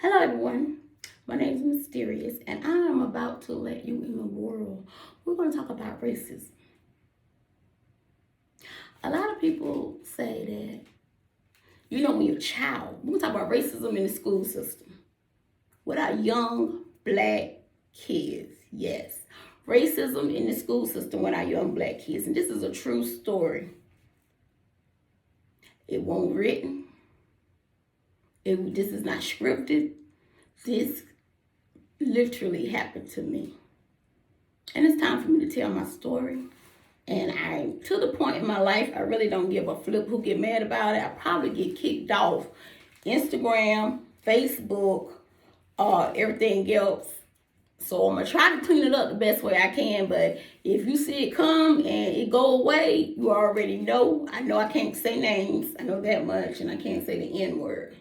Hello, everyone. My name is Mysterious, and I am about to let you in the world. We're going to talk about racism. A lot of people say that, when you're a child, we're going to talk about racism in the school system with our young black kids. Yes, racism in the school system with our young black kids. And this is a true story. It wasn't written. This is not scripted. This literally happened to me. And it's time for me to tell my story. And to the point in my life, I really don't give a flip who get mad about it. I probably get kicked off Instagram, Facebook, everything else. So I'm going to try to clean it up the best way I can. But if you see it come and it go away, you already know. I know I can't say names. I know that much. And I can't say the N word.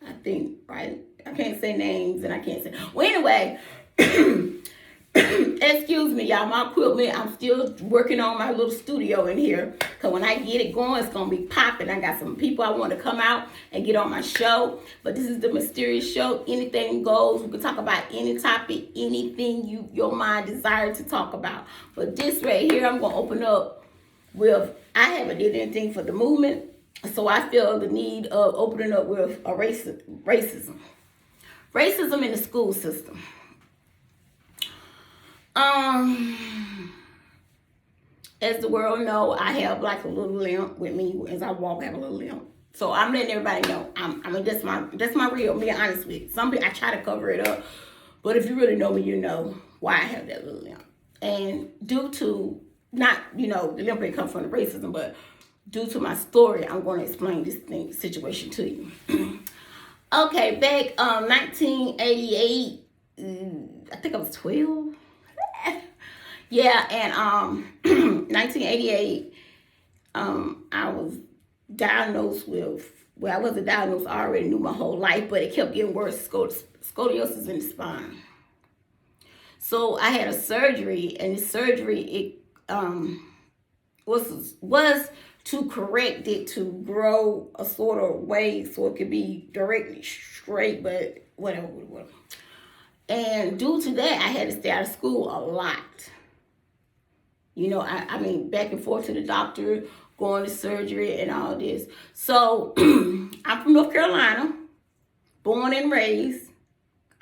I think, right? I can't say names and I can't say. Well, anyway, excuse me, y'all. My equipment, I'm still working on my little studio in here. Because when I get it going, it's going to be popping. I got some people I want to come out and get on my show. But this is the Mysterious Show. Anything goes. We can talk about any topic, anything your mind desires to talk about. But this right here, I'm going to open up with, I haven't did anything for the movement. So I feel the need of opening up with racism. Racism in the school system. As the world know, I have like a little limp with me as I walk. I have a little limp, so I'm letting everybody know. That's my real. Me honest with somebody. I try to cover it up, but if you really know me, you know why I have that little limp. And due to not, the limp ain't come from the racism, but due to my story, I'm going to explain this situation to you. Okay, back 1988. I think I was 12. Yeah, and 1988, I was diagnosed with, I wasn't diagnosed, I already knew my whole life, but it kept getting worse, scoliosis in the spine. So I had a surgery, and the surgery, it was to correct it to grow a sort of way so it could be directly straight, but whatever. And due to that, I had to stay out of school a lot. I mean, back and forth to the doctor, going to surgery and all this. So I'm from North Carolina, born and raised.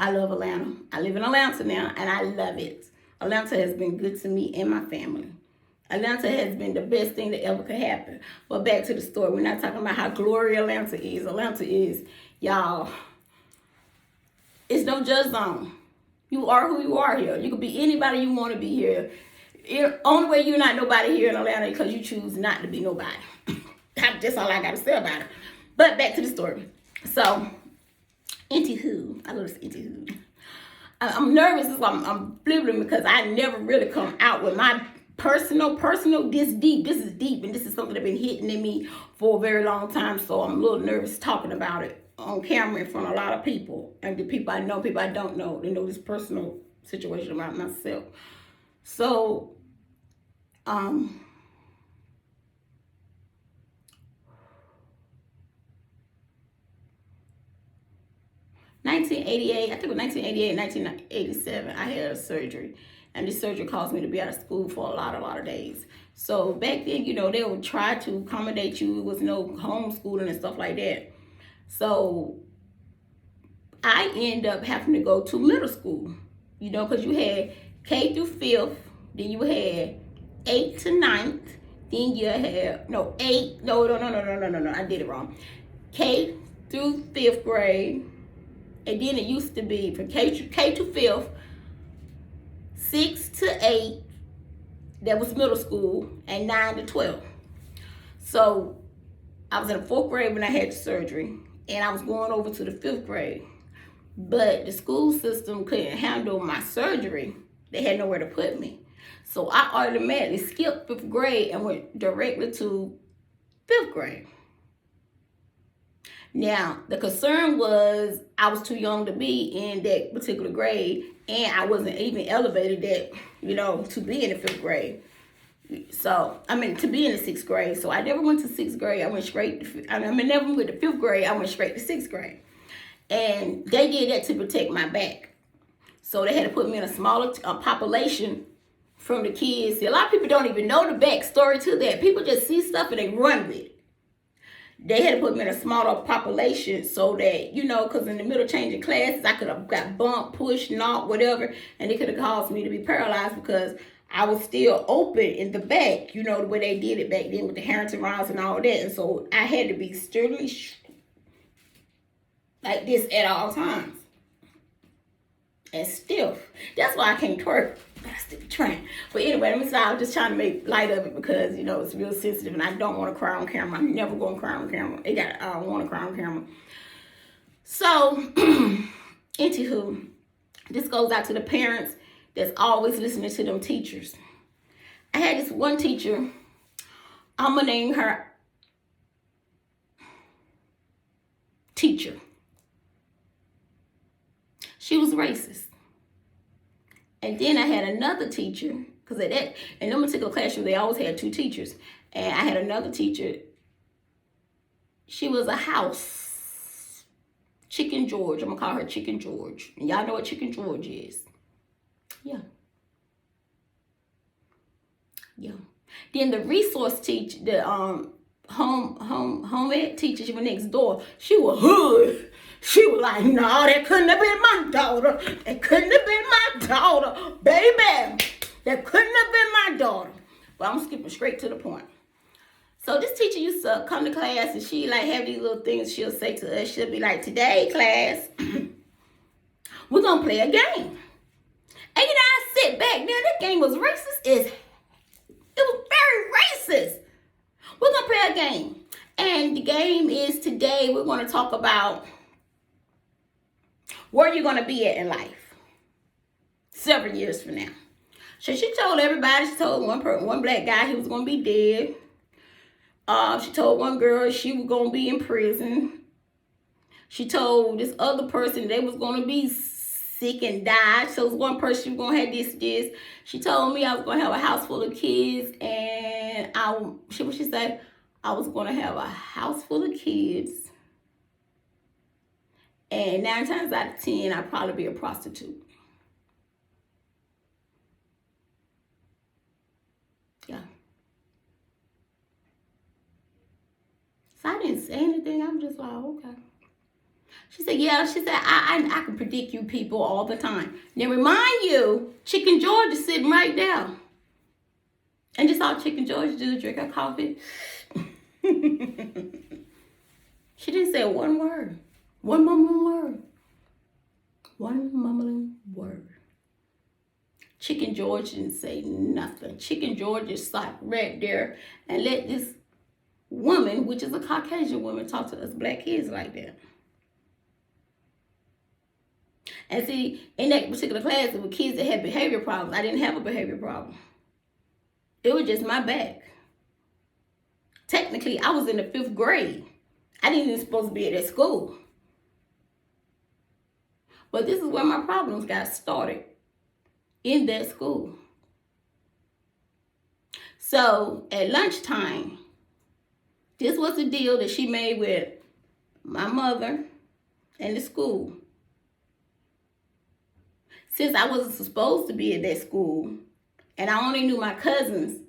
I love Atlanta. I live in Atlanta now, and I love it. Atlanta has been good to me and my family. Atlanta has been the best thing that ever could happen. But back to the story. We're not talking about how glorious Atlanta is. Atlanta is, y'all, it's no judge zone. You are who you are here. You can be anybody you want to be here. Only way you're not nobody here in Atlanta is because you choose not to be nobody. That's all I got to say about it. But back to the story. So, anywho, I love this anywho. I'm nervous. I'm blibbling because I never really come out with my personal, this deep. This is deep, and this is something that's been hitting in me for a very long time. So I'm a little nervous talking about it on camera in front of a lot of people. And the people I know, people I don't know, they know this personal situation about myself. So, 1988, I think it was 1988, 1987, I had a surgery. And this surgery caused me to be out of school for a lot of days. So back then, they would try to accommodate you. It was no homeschooling and stuff like that. So I ended up having to go to middle school, because you had K through 5th, then you had 8th to 9th, then you had, I did it wrong. K through 5th grade, and then it used to be from K to 5th, 6 to 8, that was middle school, and 9 to 12. So I was in the 4th grade when I had the surgery, and I was going over to the 5th grade. But the school system couldn't handle my surgery. They had nowhere to put me. So I automatically skipped 5th grade and went directly to 5th grade. Now, the concern was I was too young to be in that particular grade, and I wasn't even elevated to be in the 5th grade. So, to be in the 6th grade. So I never went to 6th grade. I went straight to, never went to 5th grade. I went straight to 6th grade. And they did that to protect my back. So they had to put me in a smaller population from the kids. See, a lot of people don't even know the backstory to that. People just see stuff and they run with it. They had to put me in a smaller population so that, because in the middle of changing classes, I could have got bumped, pushed, knocked, whatever, and it could have caused me to be paralyzed because I was still open in the back, the way they did it back then with the Harrington rods and all that. And so I had to be sturdily like this at all times. And stiff. That's why I can't twerk. I still be trying. But anyway, let me say, I was just trying to make light of it because, it's real sensitive and I don't want to cry on camera. I'm never going to cry on camera. I don't want to cry on camera. So, anywho, this goes out to the parents that's always listening to them teachers. I had this one teacher. I'm going to name her Teacher. She was racist. And then I had another teacher, because in them particular classroom, they always had two teachers. And I had another teacher. She was a house. Chicken George. I'm going to call her Chicken George. And y'all know what Chicken George is. Yeah. Yeah. Then the resource teacher, the home ed teacher, she was next door. She was hood. She was like, no, that couldn't have been my daughter. That couldn't have been my daughter. Baby, that couldn't have been my daughter. But I'm skipping straight to the point. So this teacher used to come to class and she like have these little things she'll say to us. She'll be like, today, class, we're going to play a game. And I sit back there, that game was racist. It was very racist. We're going to play a game. And the game is today we're going to talk about where you're going to be at in life several years from now. So she told everybody, she told one black guy he was going to be dead. She told one girl she was going to be in prison. She told this other person they was going to be sick and die. So one person she was going to have this. She told me I was going to have a house full of kids. And what she said? I was going to have a house full of kids. And 9 times out of 10, I'd probably be a prostitute. Yeah. So I didn't say anything. I'm just like, okay. She said, yeah. She said, I can predict you people all the time. Now, remind you, Chicken George is sitting right there. And just all Chicken George do, drink her coffee. She didn't say one word. One mumbling word. One mumbling word. Chicken George didn't say nothing. Chicken George just sat right there and let this woman, which is a Caucasian woman, talk to us black kids like that. And see, in that particular class, there were kids that had behavior problems. I didn't have a behavior problem. It was just my back. Technically, I was in the 5th grade. I didn't even supposed to be at that school. But this is where my problems got started, in that school. So at lunchtime, this was the deal that she made with my mother and the school. Since I wasn't supposed to be at that school, and I only knew my cousins,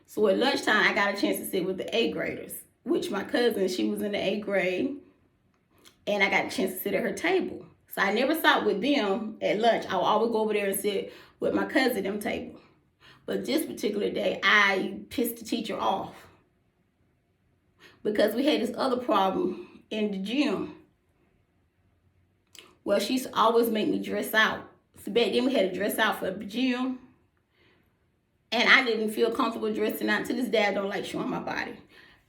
so at lunchtime, I got a chance to sit with the 8th graders, which my cousin, she was in the 8th grade, and I got a chance to sit at her table. So I never sat with them at lunch. I would always go over there and sit with my cousin at them table. But this particular day, I pissed the teacher off because we had this other problem in the gym. Well, she used to always make me dress out. So back then, we had to dress out for the gym. And I didn't feel comfortable dressing out. To this day, I don't like showing my body.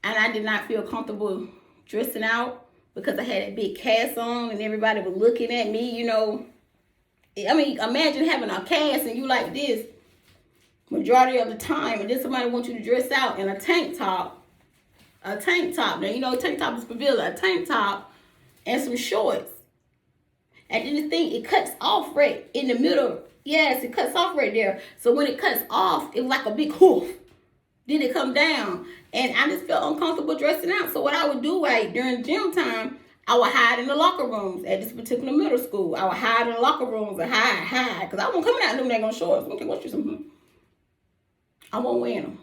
And I did not feel comfortable dressing out because I had a big cast on and everybody was looking at me, I mean, imagine having a cast and you like this majority of the time, and then somebody wants you to dress out in a tank top. Now, tank top is for Villa. A tank top and some shorts. And then the thing, it cuts off right in the middle. Yes, it cuts off right there. So when it cuts off, it was like a big hoof. Then it come down. And I just felt uncomfortable dressing out. So what I would do, during gym time, I would hide in the locker rooms at this particular middle school. I would hide in the locker rooms and hide. Because I wasn't coming out in them daggone shorts. Okay, what you some? I won't wear them.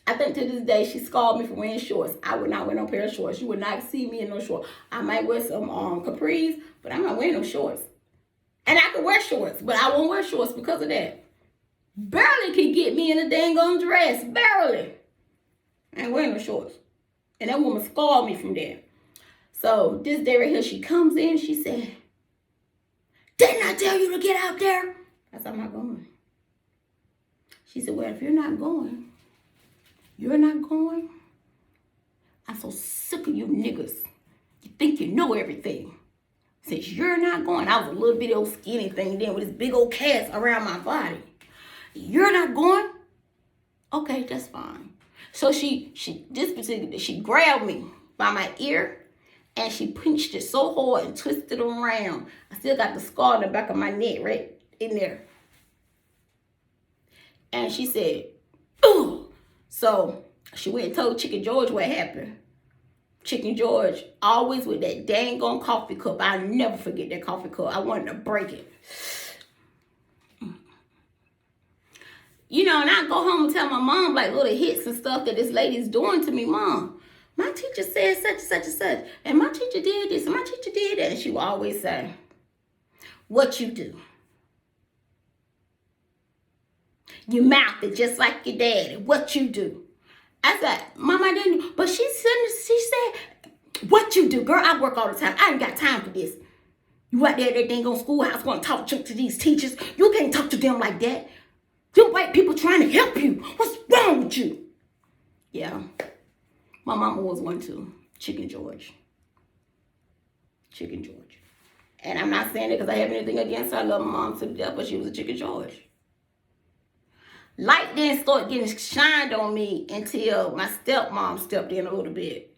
I think to this day, she scolded me for wearing shorts. I would not wear no pair of shorts. You would not see me in no shorts. I might wear some capris, but I'm not wearing no shorts. And I could wear shorts, but I won't wear shorts because of that. Barely can get me in a dang on dress. Barely. I ain't wearing no shorts. And that woman scolded me from there. So this day right here, she comes in, she said, didn't I tell you to get out there? I said, I'm not going. She said, well, if you're not going, I'm so sick of you niggas. You think you know everything. Since you're not going, I was a little bitty old skinny thing then with this big old cast around my body. You're not going? Okay, that's fine. So she grabbed me by my ear and she pinched it so hard and twisted it around. I still got the scar in the back of my neck right in there. And she said, ooh. So she went and told Chicken George what happened. Chicken George, always with that dang on coffee cup. I'll never forget that coffee cup. I wanted to break it. You know, and I go home and tell my mom like little hits and stuff that this lady's doing to me. Mom, my teacher said such and such and such. And my teacher did this and my teacher did that. And she would always say, what you do? You mouth it just like your daddy. What you do? I said, Mom, I didn't. But she said, what you do? Girl, I work all the time. I ain't got time for this. You out there at that dang on schoolhouse want to talk to these teachers. You can't talk to them like that. Them white people trying to help you. What's wrong with you? Yeah. My mama was one too. Chicken George. Chicken George. And I'm not saying it because I have anything against her. I love my mom to death, but she was a Chicken George. Light didn't start getting shined on me until my stepmom stepped in a little bit.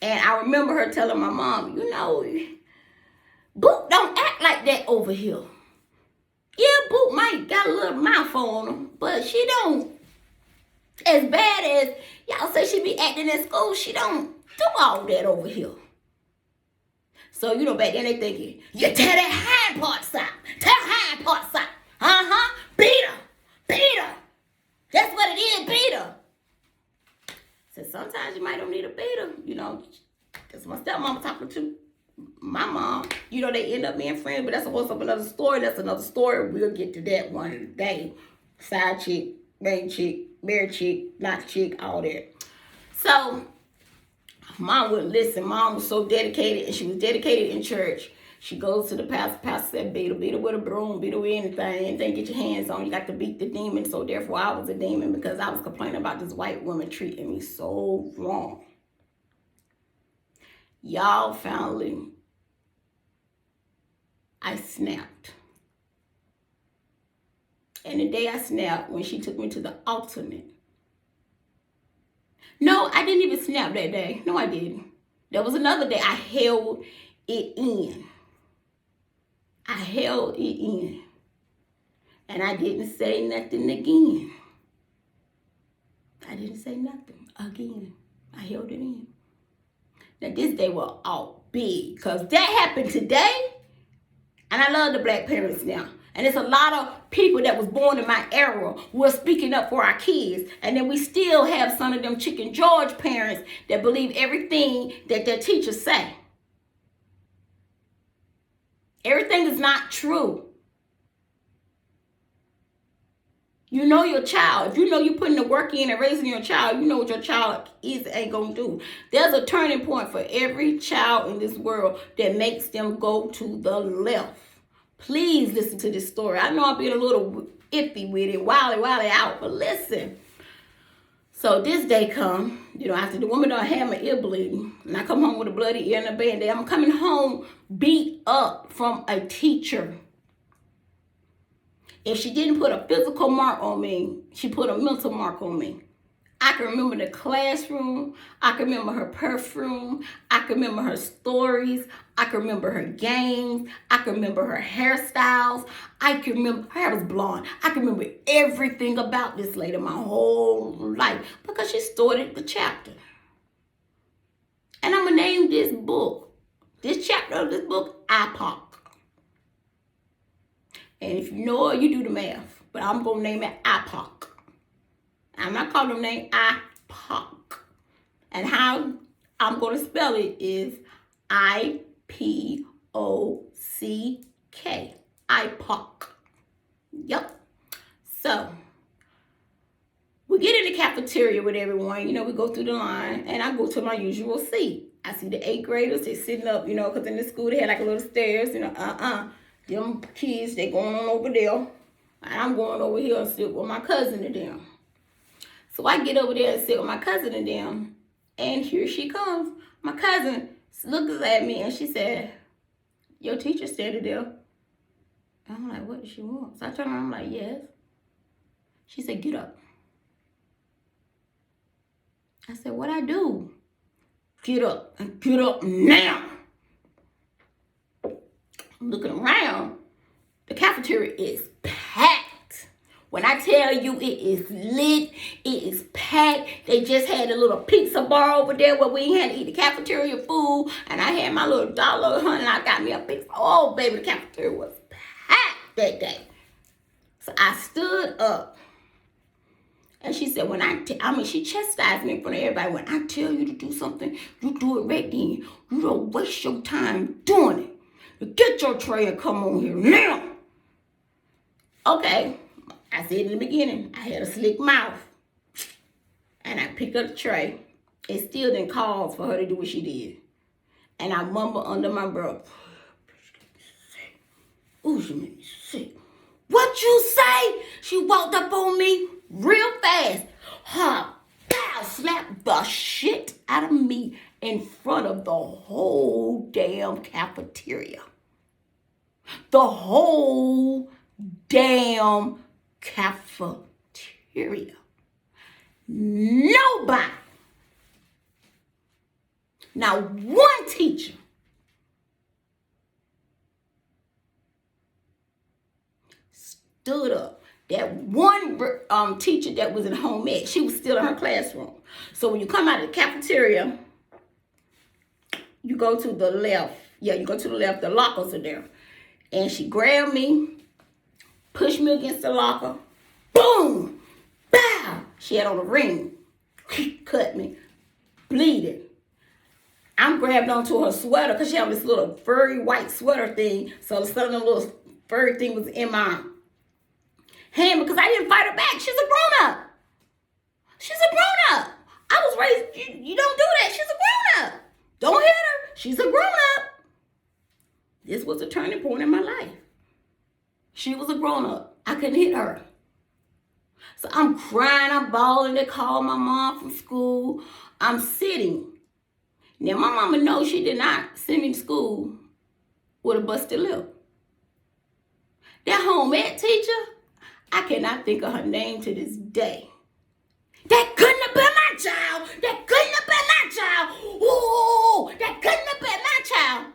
And I remember her telling my mom, you know, Boop don't act like that over here. Yeah, Boop might got a little mouth on him, but she don't, as bad as y'all say she be acting in school, she don't do all that over here. So, you know, back then they thinking, you tear that hind parts out. Tear hind parts out. Uh-huh. Beat her. That's what it is, beat her. So sometimes you might don't need a beater, you know. That's my stepmama talking to my mom. You know, they end up being friends, but that's a whole another story. That's another story. We'll get to that one day. Side chick, main chick, married chick, not chick, all that. So mom would listen. Mom was so dedicated, and she was dedicated in church. She goes to the pastor. Pastor said, beat her with a broom, beat her with anything get your hands on. You got to beat the demon. So therefore, I was a demon because I was complaining about this white woman treating me so wrong. Y'all, finally, I snapped. And the day I snapped, when she took me to the alternate. No, I didn't even snap that day. No, I didn't. There was another day I held it in. I held it in. And I didn't say nothing again. I didn't say nothing again. I held it in. Now this day was all big because that happened today. And I love the black parents now. And there's a lot of people that was born in my era who are speaking up for our kids. And then we still have some of them Chicken George parents that believe everything that their teachers say. Everything is not true. You know your child. If you know you're putting the work in and raising your child, you know what your child is ain't going to do. There's a turning point for every child in this world that makes them go to the left. Please listen to this story. I know I'm being a little iffy with it, wildly out, but listen. So this day come, you know, after the woman done had my ear bleeding, and I come home with a bloody ear and a band-aid. I'm coming home beat up from a teacher. If she didn't put a physical mark on me, she put a mental mark on me. I can remember the classroom. I can remember her perfume. I can remember her stories. I can remember her games. I can remember her hairstyles. I can remember, her hair was blonde. I can remember everything about this lady my whole life because she started the chapter. And I'm going to name this chapter of this book, IPOC. And if you know it, you do the math. But I'm going to name it IPOC. I'm not calling them name IPOC. And how I'm going to spell it is IPOCK. IPOC. Yep. So, we get in the cafeteria with everyone. We go through the line. And I go to my usual seat. I see the 8th graders. They're sitting up, because in the school they had like a little stairs. Them kids, they going on over there. And I'm going over here and sit with my cousin and them. So I get over there and sit with my cousin and them. And here she comes. My cousin looks at me and she said, your teacher standing there. And I'm like, what does she want? So I turn around, I'm like, yes. She said, get up. I said, what I do? Get up and get up now. I'm looking around. The cafeteria is packed. When I tell you it is lit, it is packed. They just had a little pizza bar over there where we had to eat the cafeteria food. And I had my little dollar, and I got me a pizza. Oh, baby, the cafeteria was packed that day. So I stood up. And she said, she chastised me in front of everybody. When I tell you to do something, you do it right then. You don't waste your time doing it. You get your tray and come on here now. Okay. I said in the beginning, I had a slick mouth. And I picked up the tray. It still didn't cause for her to do what she did. And I mumbled under my breath. Ooh, she made me sick. What you say? She walked up on me real fast. Her bow slapped the shit out of me in front of the whole damn cafeteria. The whole damn cafeteria. Nobody. Now one teacher stood up. That one teacher that was in home ec, she was still in her classroom. So when you come out of the cafeteria, you go to the left. Yeah, you go to the left. The lockers are there. And she grabbed me, pushed me against the locker. Boom! Bow! She had on a ring. Cut me. Bleeding. I'm grabbed onto her sweater because she had this little furry white sweater thing. So some of the little furry thing was in my hand because I didn't fight her back. She's a grown-up. She's a grown-up. I was raised, you don't do that. She's a grown-up. Don't hit her. She's a grown-up. This was a turning point in my life. She was a grown-up. I couldn't hit her. So I'm crying, I'm bawling. They called my mom from school. I'm sitting. Now, my mama knows she did not send me to school with a busted lip. That home ec teacher, I cannot think of her name to this day. That couldn't have been my child. That couldn't have been my child. Ooh, that couldn't have been my child.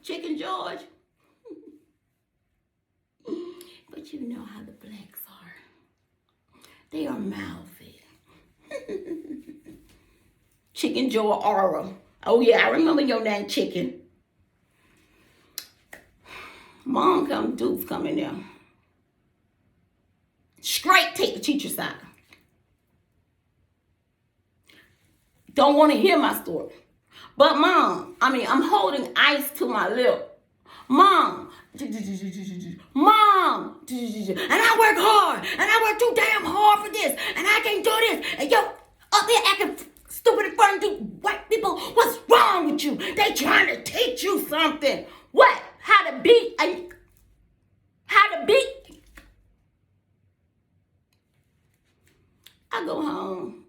Chicken George. But you know how the blacks are. They are mouthy. Chicken George Aura. Oh yeah, I remember your name, Chicken. Mom come, Duke's coming there. Straight take the teacher's side. Don't want to hear my story. But Mom, I'm holding ice to my lip. Mom, Mom, and I work hard, and I work too damn hard for this, and I can't do this, and yo, up there acting stupid in front of you white people. What's wrong with you? They trying to teach you something. What? How to beat? How to beat? I go home.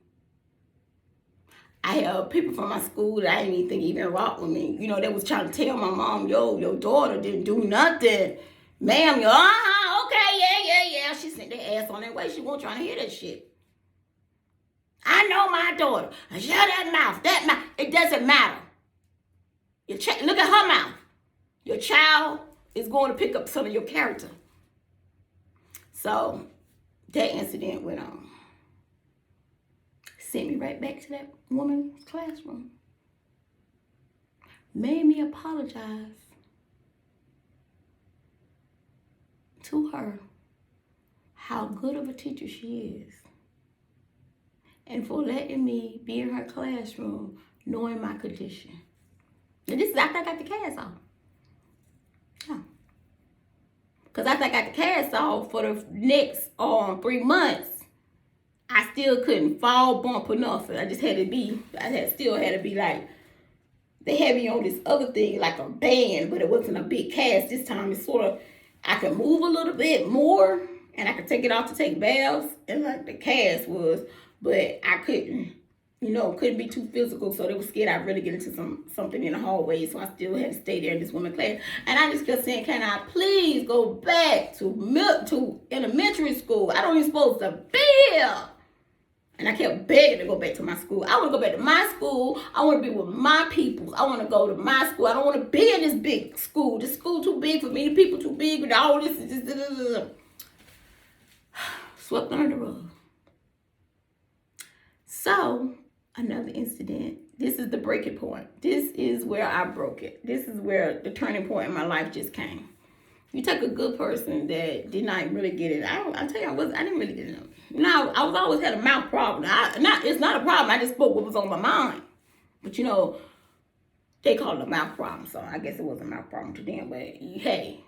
I have people from my school that I didn't even think even rock with me. You know, they was trying to tell my mom, yo, your daughter didn't do nothing. Ma'am, okay, yeah. She sent their ass on their way. She wasn't trying to hear that shit. I know my daughter. Shut that mouth. It doesn't matter. Look at her mouth. Your child is going to pick up some of your character. So that incident went on. Sent me right back to that woman's classroom. made me apologize to her how good of a teacher she is, and for letting me be in her classroom knowing my condition. And this is after I got the cast off. Yeah. Because after I got the cast off for the next 3 months, I still couldn't fall, bump, or nothing. I just had to be, still had to be like, they had me on this other thing, like a band, but it wasn't a big cast this time. It's sort of, I could move a little bit more, and I could take it off to take baths, and like the cast was, but I couldn't, couldn't be too physical, so they were scared I'd really get into something in the hallway, so I still had to stay there in this woman class. And I just kept saying, can I please go back to elementary school? I don't even supposed to be here. And I kept begging to go back to my school. I want to go back to my school. I want to be with my people. I want to go to my school. I don't want to be in this big school. This school too big for me. The people too big. And all this. Swept under the rug. So, another incident. This is the breaking point. This is where I broke it. This is where the turning point in my life just came. You take a good person that did not really get it. I tell you, I didn't really get it. No, I was always had a mouth problem. It's not a problem. I just spoke what was on my mind. But they call it a mouth problem, so I guess it was a mouth problem to them. But hey,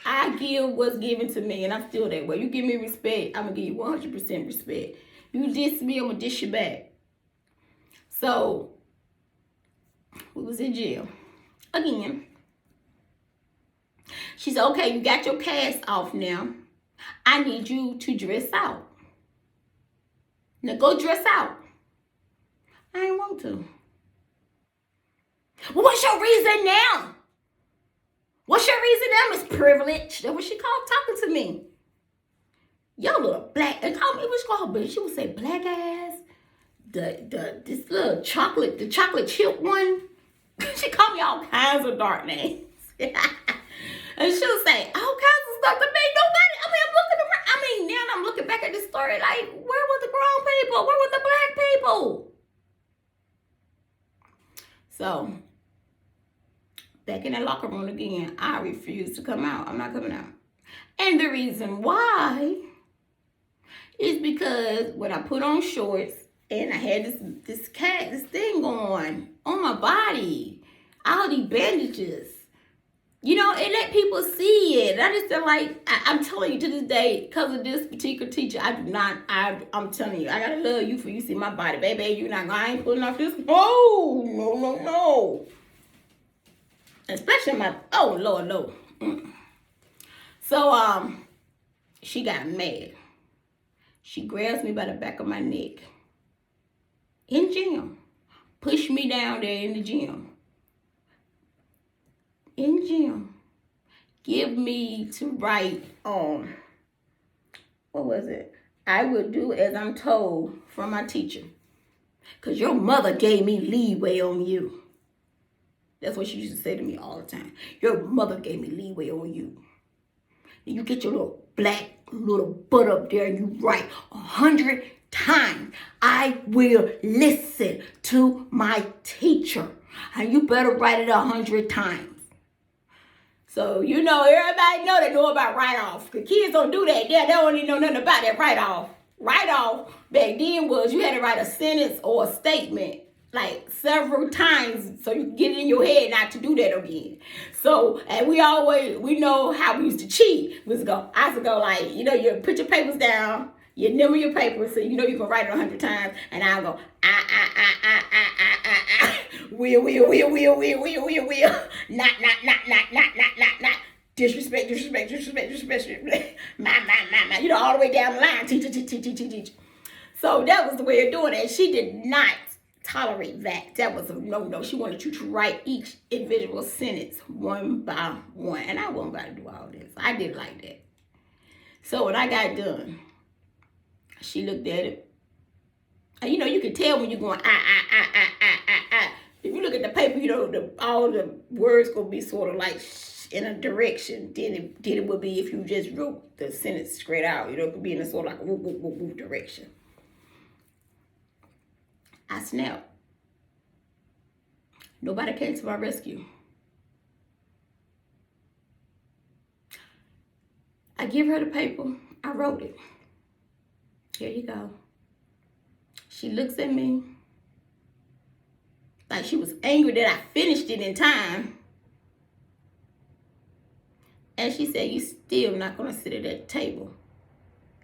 I give what's given to me, and I'm still that way. You give me respect, I'm gonna give you 100% respect. You diss me, I'm gonna diss you back. So we was in jail again. She said, okay, you got your cast off now. I need you to dress out. Now go dress out. I ain't want to. Well, what's your reason now? What's your reason now, Miss Privilege? That's what she called talking to me. Yo, little black, and call me what she call her, but she would say black ass. This little chocolate, the chocolate chip one. She called me all kinds of dark names. And she'll say all kinds of stuff to me. Nobody, I'm looking around. Now I'm looking back at this story like, where were the grown people? Where were the black people? So, back in that locker room again, I refuse to come out. I'm not coming out. And the reason why is because when I put on shorts and I had this thing going on my body, all these bandages, it let people see it. I just feel like, I'm telling you to this day, because of this particular teacher, I'm telling you, I gotta love you for you see my body. Baby, I ain't pulling off this. No. Especially oh, Lord, no. So, she got mad. She grabs me by the back of my neck. In gym. Pushed me down there in the gym. In gym, give me to write what was it? I will do as I'm told from my teacher. Because your mother gave me leeway on you. That's what she used to say to me all the time. Your mother gave me leeway on you. And you get your little black little butt up there and you write 100 times. I will listen to my teacher. And you better write it 100 times. So, everybody they know about write-off. The kids don't do that. They don't even know nothing about that write-off. Write-off back then was you had to write a sentence or a statement like several times so you can get it in your head not to do that again. So, and we know how we used to cheat. I used to go like, you put your papers down, you number your papers so you can write it 100 times, and I'll go, will, not, disrespect, my, all the way down the line, teach. So that was the way of doing it. She did not tolerate that. That was a no. She wanted you to write each individual sentence one by one, and I wasn't about to do all this. I did like that. So when I got done, she looked at it. And you can tell when you're going, If you look at the paper, all the words gonna be sort of like in a direction than it would be if you just wrote the sentence straight out. It could be in a sort of like a whoop direction. I snapped. Nobody came to my rescue. I give her the paper. I wrote it. Here you go. She looks at me like she was angry that I finished it in time. And she said, you still not going to sit at that table.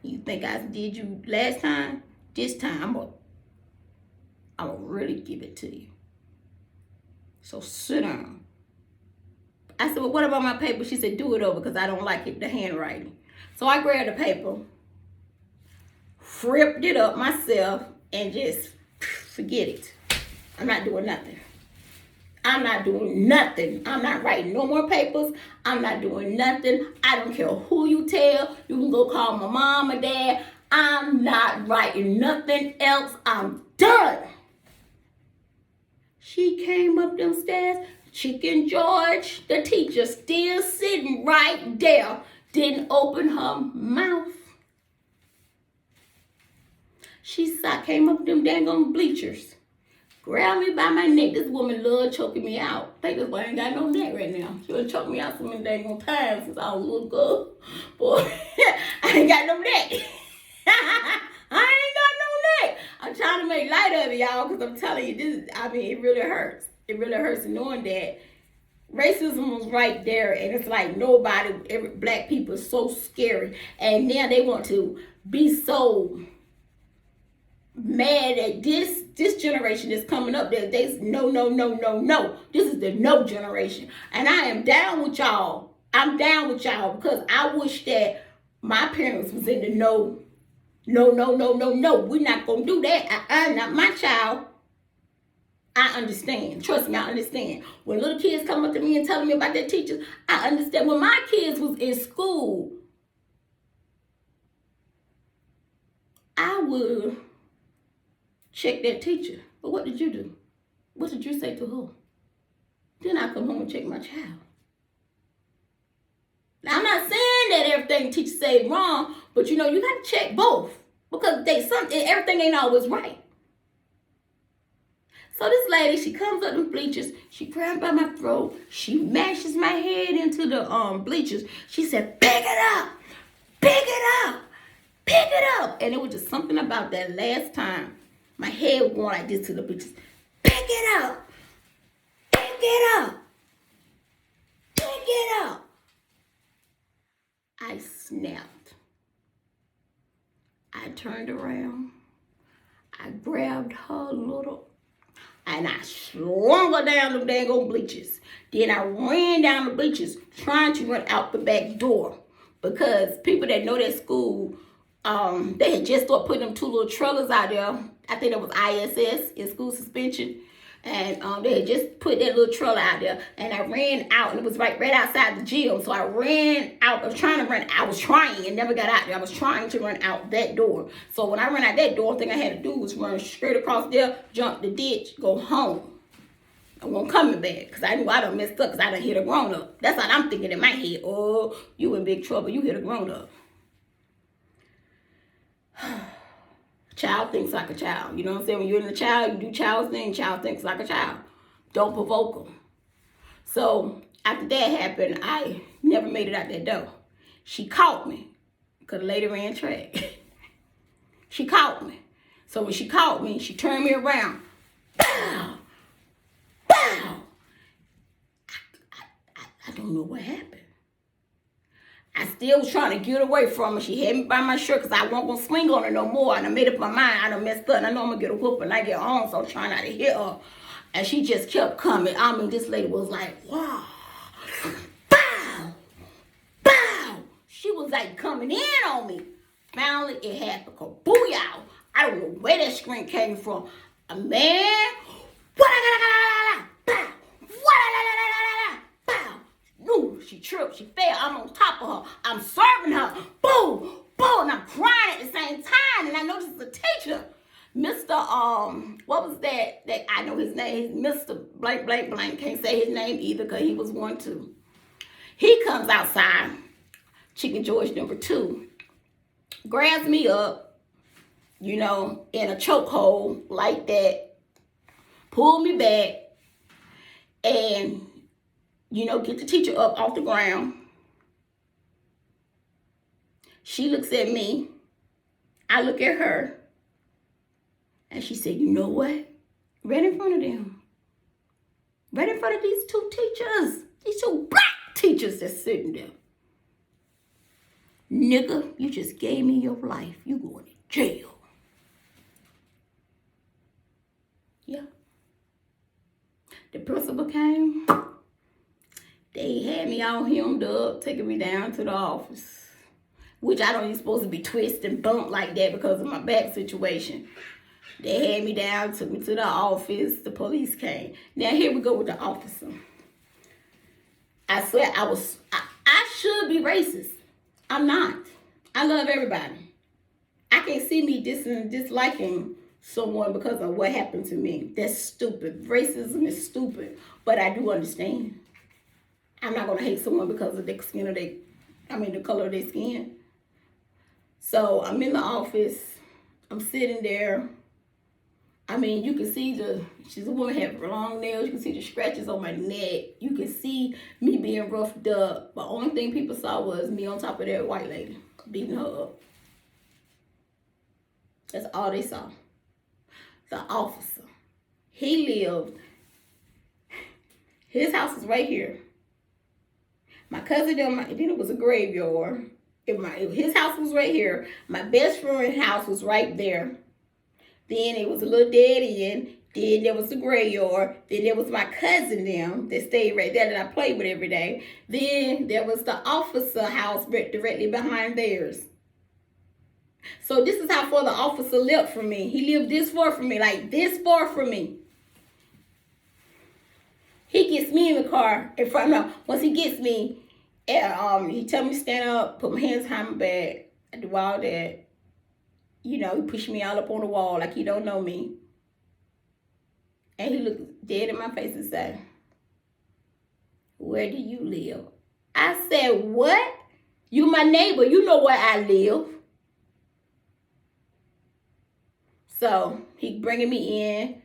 You think I did you last time? This time, I'm going to really give it to you. So sit down. I said, well, what about my paper? She said, do it over because I don't like it, the handwriting. So I grabbed the paper, fripped it up myself, and just forget it. I'm not doing nothing. I'm not doing nothing. I'm not writing no more papers. I'm not doing nothing. I don't care who you tell. You can go call my mom or dad. I'm not writing nothing else. I'm done. She came up them stairs. Chicken George, the teacher, still sitting right there, didn't open her mouth. She came up them dang on bleachers, grabbed me by my neck. This woman loved choking me out. I think that's why I ain't got no neck right now. She would choke me out so many dang on times since I was a little girl. Boy, I ain't got no neck. I ain't got no neck. I'm trying to make light of it, y'all, because I'm telling you, it really hurts. It really hurts knowing that racism was right there, and it's like black people are so scary, and now they want to be so mad at this generation that's coming up that they no. This is the no generation, and I am down with y'all. I'm down with y'all because I wish that my parents was in the no. We're not gonna do that. Not my child. I understand. Trust me, I understand. When little kids come up to me and telling me about their teachers, I understand. When my kids was in school, I would check that teacher. But what did you do? What did you say to her? Then I come home and check my child. Now, I'm not saying that everything teachers say is wrong, but you got to check both. Because everything ain't always right. So this lady, she comes up the bleachers, she grabs by my throat, she mashes my head into the bleachers. She said, pick it up, pick it up, pick it up. And it was just something about that last time. My head was going like this to the bleachers. Pick it up, pick it up, pick it up. I snapped. I turned around. I grabbed her little, and I slung her down the dang old bleachers. Then I ran down the bleachers trying to run out the back door because people that know that school, they had just started putting them two little trailers out there. I think that was ISS, in school suspension. And they had just put that little trailer out there. And I ran out, and it was right outside the gym. So I ran out. I was trying to run. I was trying and never got out there. I was trying to run out that door. So when I ran out that door, the thing I had to do was run straight across there, jump the ditch, go home. I wasn't coming back because I knew I done messed up because I done hit a grown up. That's what I'm thinking in my head. Oh, you in big trouble. You hit a grown up. Child thinks like a child. You know what I'm saying? When you're in a child, you do child's thing. Child thinks like a child. Don't provoke them. So after that happened, I never made it out that door. She caught me because the lady ran track. She caught me. So when she caught me, she turned me around. Bow! Bow! I don't know what happened. I still was trying to get away from her. She had me by my shirt because I wasn't going to swing on her no more. And I made up my mind. I done messed up. And I know I'm going to get a whoop when I get home. So I'm trying not to hit her. And she just kept coming. I mean, this lady was like, wow. Bow. Bow. She was like coming in on me. Finally, it happened. Kabooyah. I don't know where that scream came from. A man. Bow. Ooh, she tripped, she fell, I'm on top of her, I'm serving her, boom, boom, and I'm crying at the same time, and I know this is a teacher, Mr. What was that I know his name, Mr. blank, can't say his name either, because he was one too. He comes outside, Chicken George number 2, grabs me up, in a chokehold like that, pulled me back, and, get the teacher up off the ground. She looks at me. I look at her. And she said, you know what? Right in front of them. Right in front of these two teachers. These two black teachers that's sitting there. Nigga, you just gave me your life. You going to jail. Yeah. The principal came. They had me all hemmed up, taking me down to the office. Which I don't even supposed to be twisted and bumped like that because of my back situation. They had me down, took me to the office. The police came. Now here we go with the officer. I swear I should be racist. I'm not. I love everybody. I can't see me disliking someone because of what happened to me. That's stupid. Racism is stupid. But I do understand. I'm not going to hate someone because of the color of their skin. So I'm in the office. I'm sitting there. You can see she's a woman, had long nails. You can see the scratches on my neck. You can see me being roughed up. The only thing people saw was me on top of that white lady, beating her up. That's all they saw. The officer. He lived, his house is right here. My cousin, then it was a graveyard. His house was right here. My best friend's house was right there. Then it was a little dead end. Then there was the graveyard. Then there was my cousin them that stayed right there that I played with every day. Then there was the officer house directly behind theirs. So this is how far the officer lived from me. He lived this far from me, like this far from me. He gets me in the car in front of him. Once he gets me, he tell me to stand up, put my hands behind my back, I do all that. He pushed me all up on the wall like he don't know me. And he looked dead in my face and said, where do you live? I said, what? You my neighbor. You know where I live. So he bringing me in.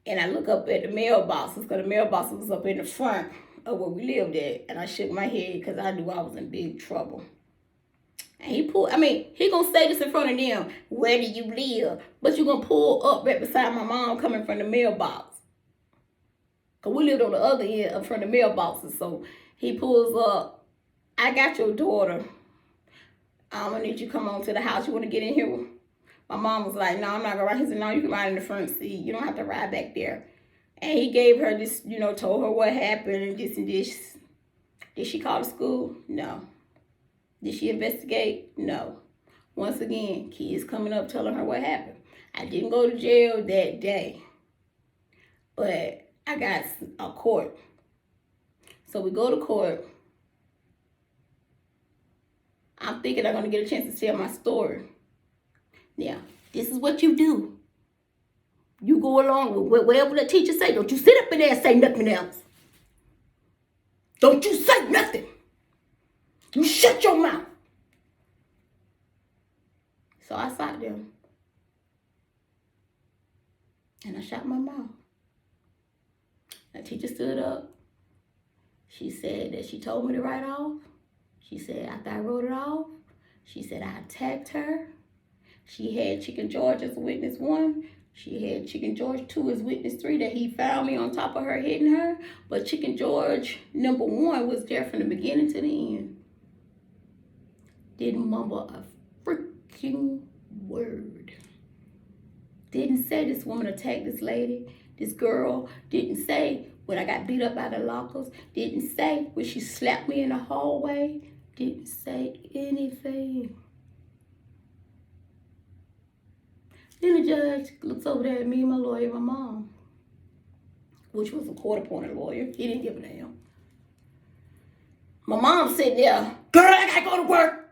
And I look up at the mailboxes because the mailbox was up in the front of where we lived at. And I shook my head because I knew I was in big trouble. And he gonna say this in front of them. Where do you live? But you gonna pull up right beside my mom coming from the mailbox. Because we lived on the other end up front of the mailboxes. So he pulls up. I got your daughter. I'm gonna need you to come on to the house. You wanna get in here? My mom was like, no, I'm not gonna ride. He said, no, you can ride in the front seat. You don't have to ride back there. And he gave her this, told her what happened and this and this. Did she call the school? No. Did she investigate? No. Once again, kids coming up telling her what happened. I didn't go to jail that day, but I got a court. So we go to court. I'm thinking I'm going to get a chance to tell my story. Now, this is what you do. You go along with whatever the teacher say. Don't you sit up in there and say nothing else. Don't you say nothing. You shut your mouth. So I sat there. And I shut my mouth. The teacher stood up. She said that she told me to write off. She said after I wrote it off, she said I attacked her. She had Chicken George as witness 1. She had Chicken George 2 as witness 3, that he found me on top of her hitting her. But Chicken George number 1 was there from the beginning to the end. Didn't mumble a freaking word. Didn't say this woman attacked this lady, this girl. Didn't say when I got beat up by the lockers. Didn't say when she slapped me in the hallway. Didn't say anything. Then the judge looks over there at me, my lawyer, my mom, which was a court-appointed lawyer. He didn't give a damn. My mom sitting there, girl, I gotta go to work.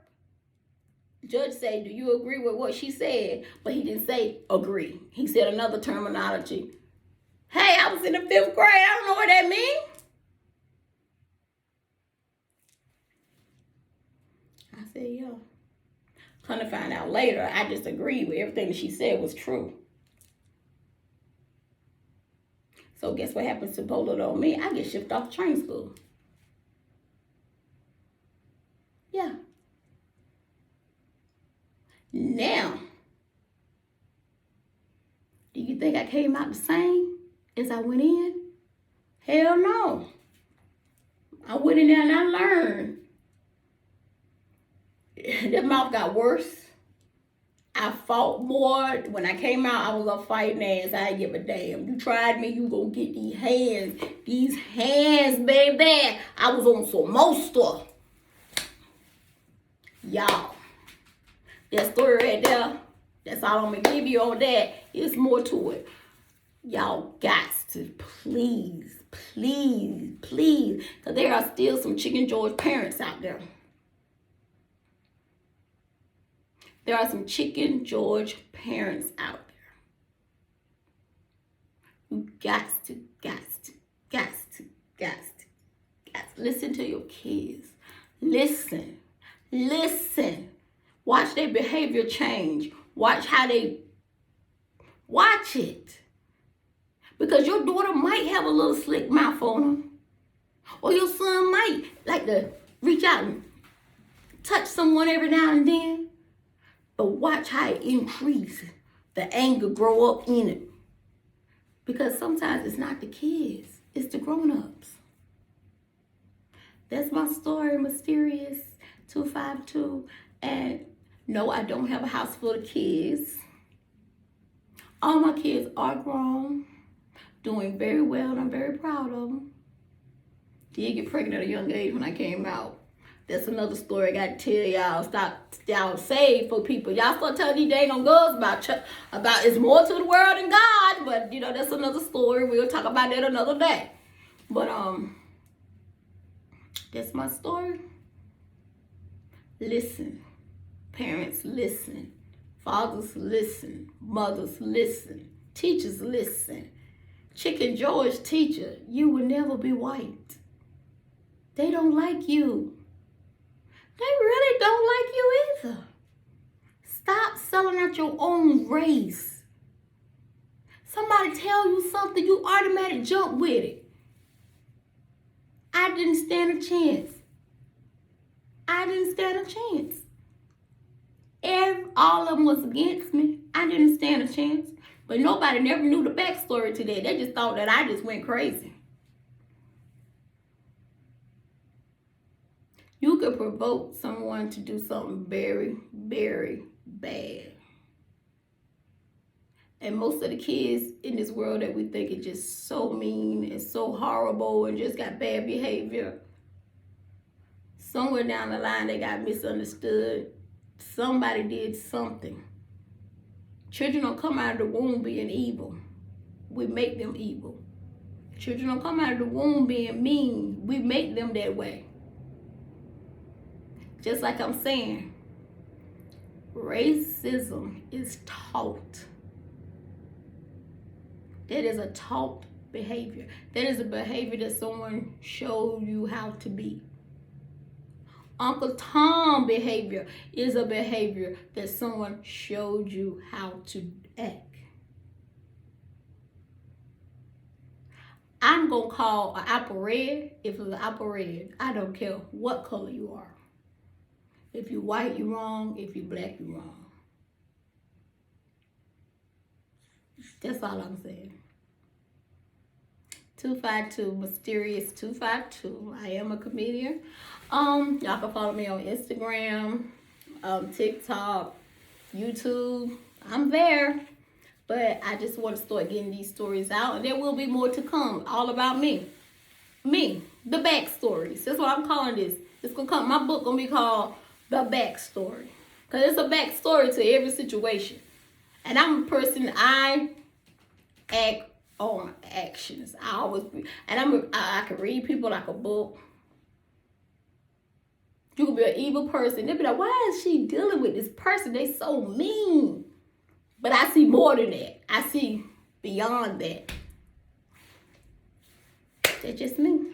The judge said, do you agree with what she said? But he didn't say agree. He said another terminology. Hey, I was in the 5th grade. I don't know what that means. I said, yeah. Come to find out later, I just agreed with everything that she said was true. So guess what happens to Polo to me? I get shipped off to train school. Yeah. Now, do you think I came out the same as I went in? Hell no. I went in there and I learned. That mouth got worse. I fought more. When I came out, I was a fighting ass. I didn't give a damn. You tried me, you gonna get these hands. These hands, baby. I was on some more stuff. Y'all. That story right there, that's all I'm gonna give you on that. It's more to it. Y'all got to please, because there are still some Chicken George parents out there. There are some Chicken George parents out there. You got to listen to your kids. Listen. Watch their behavior change. Watch it. Because your daughter might have a little slick mouth on them. Or your son might like to reach out and touch someone every now and then. But watch how it increases. The anger grow up in it. Because sometimes it's not the kids. It's the grown-ups. That's my story, Mysterious 252. And no, I don't have a house full of kids. All my kids are grown. Doing very well, and I'm very proud of them. Did get pregnant at a young age when I came out. That's another story I got to tell y'all. Stop, y'all save for people. Y'all start telling these dang on girls about it's more to the world than God. But, you know, that's another story. We'll talk about that another day. But, that's my story. Listen. Parents, listen. Fathers, listen. Mothers, listen. Teachers, listen. Chicken George teacher, you will never be white. They don't like you. They really don't like you either. Stop selling out your own race. Somebody tell you something, you automatically jump with it. I didn't stand a chance. All of them was against me. I didn't stand a chance. But nobody never knew the backstory to that. They just thought that I just went crazy. You could provoke someone to do something very, very bad. And most of the kids in this world that we think are just so mean and so horrible and just got bad behavior, somewhere down the line they got misunderstood. Somebody did something. Children don't come out of the womb being evil. We make them evil. Children don't come out of the womb being mean. We make them that way. Just like I'm saying, racism is taught. That is a taught behavior. That is a behavior that someone showed you how to be. Uncle Tom behavior is a behavior that someone showed you how to act. I'm going to call an apple red if it's an apple red. I don't care what color you are. If you're white, you're wrong. If you're black, you're wrong. That's all I'm saying. 252, Mysterious 252. I am a comedian. Y'all can follow me on Instagram, TikTok, YouTube. I'm there. But I just want to start getting these stories out. And there will be more to come. All about me. Me. The backstories. That's what I'm calling this. It's going to come. My book going to be called The Backstory. Because it's a backstory to every situation. And I'm a person, I act on actions. I always be. And I can read people like a book. You could be an evil person. They'll be like, why is she dealing with this person? They so mean. But I see more than that. I see beyond that. That's just me.